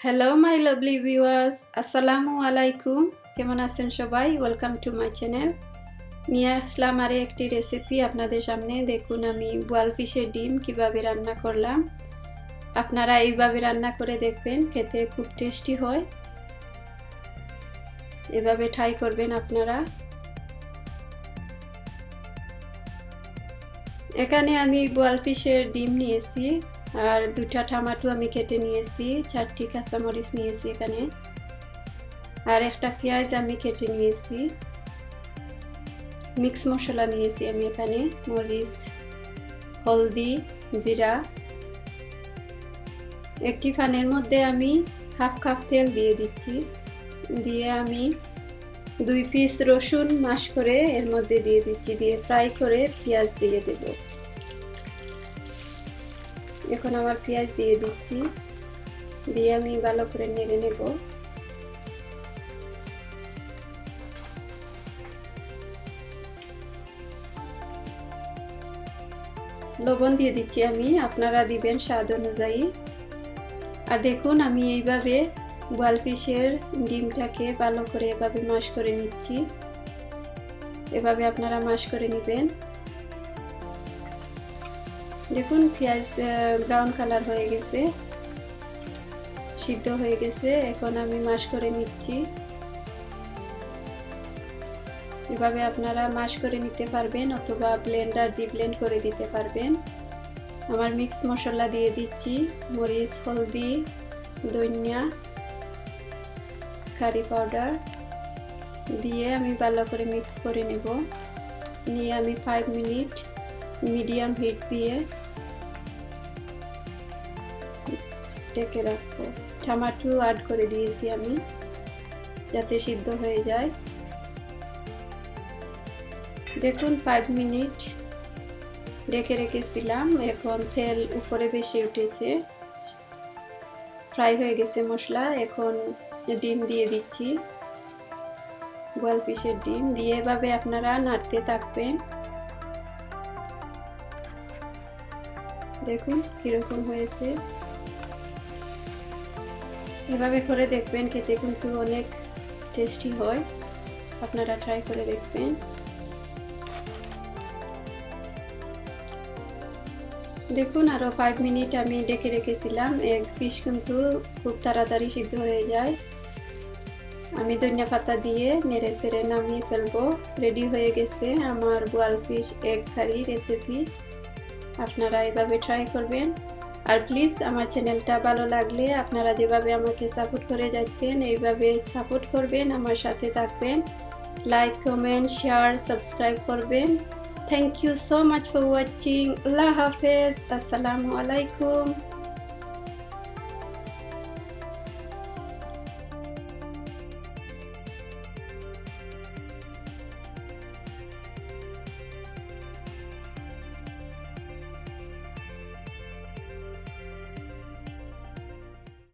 Hello my lovely viewers, Assalamu alaikum. কেমন আছেন সবাই? Welcome to my channel. নিয়ে আসলাম আরে একটি রেসিপি আপনাদের সামনে। দেখুন আমি বোয়াল ফিশের ডিম কিভাবে রান্না করলাম। আপনারা এইভাবে রান্না করে দেখবেন, খেতে খুব টেস্টি হয়। এভাবে ট্রাই করবেন আপনারা। এখানে আমি বোয়াল ফিশের ডিম নিয়েছি আর দুটা টমেটো আমি কেটে নিয়েছি, 4টি কাঁচামরিচ নিয়েছি এখানে, আর একটা পেঁয়াজ আমি কেটে নিয়েছি। মিক্স মশলা নিয়েছি আমি এখানে, মরিচ, হলদি, জিরা। একটি প্যানের মধ্যে আমি হাফ কাপ তেল দিয়ে দিচ্ছি। দিয়ে আমি 2 পিস রসুন মাশ করে এর মধ্যে দিয়ে দিচ্ছি, দিয়ে ফ্রাই করে পেঁয়াজ দিয়ে দেব। এখন আমার পেঁয়াজ দিয়ে দিচ্ছি, দিয়ে আমি ভালো করে নেড়ে নেব। লবণ দিয়ে দিচ্ছি আমি, আপনারা দিবেন স্বাদ অনুযায়ী। আর দেখুন আমি এইভাবে বোয়াল ফিশের ডিমটাকে ভালো করে এভাবে মাশ করে নিচ্ছি। এভাবে আপনারা মাশ করে নেবেন। দেখুন পেঁয়াজ ব্রাউন কালার হয়ে গেছে, সিদ্ধ হয়ে গেছে। এখন আমি মাশ করে নিচ্ছি। এভাবে আপনারা মাশ করে নিতে পারবেন অথবা ব্লেন্ডার দিয়ে ব্লেন্ড করে দিতে পারবেন। আমার মিক্স মশলা দিয়ে দিচ্ছি, মরিচ, হলদি, ধনিয়া, কারি পাউডার দিয়ে আমি ভালো করে মিক্স করে নেব। নিয়ে আমি 5 মিনিট মিডিয়াম হিট দিয়ে ঢেকে রাখবো। টমেটো অ্যাড করে দিয়েছি আমি যাতে সিদ্ধ হয়ে যায়। দেখুন 5 মিনিট ঢেকে রেখেছিলাম, এখন তেল উপরে বেশি উঠেছে, ফ্রাই হয়ে গেছে মশলা। এখন ডিম দিয়ে দিচ্ছি, বোয়াল ফিশের ডিম দিয়ে এভাবে আপনারা নাড়তে থাকবেন। দেখুন কিরকম হয়েছে। এভাবে করে দেখবেন, খেতে কিন্তু অনেক টেস্টি হয়, আপনারা ট্রাই করে দেখবেন। দেখুন আরও 5 মিনিট আমি ঢেকে রেখেছিলাম। এক ফিশ কিন্তু খুব তাড়াতাড়ি সিদ্ধ হয়ে যায়। আমি ধনিয়া পাতা দিয়ে নেড়ে চেড়ে নামিয়ে ফেলবো। রেডি হয়ে গেছে আমার বোয়াল ফিশ এগ কারি রেসিপি। আপনারা এভাবে ট্রাই করবেন। আর প্লিজ আমার চ্যানেলটা ভালো লাগলে আপনারা যেভাবে আমাকে সাপোর্ট করে যাচ্ছেন এইভাবে সাপোর্ট করবেন, আমার সাথে থাকবেন। লাইক, কমেন্ট, শেয়ার, সাবস্ক্রাইব করবেন। Thank you so much for watching. Allah Hafiz. Assalamu alaikum.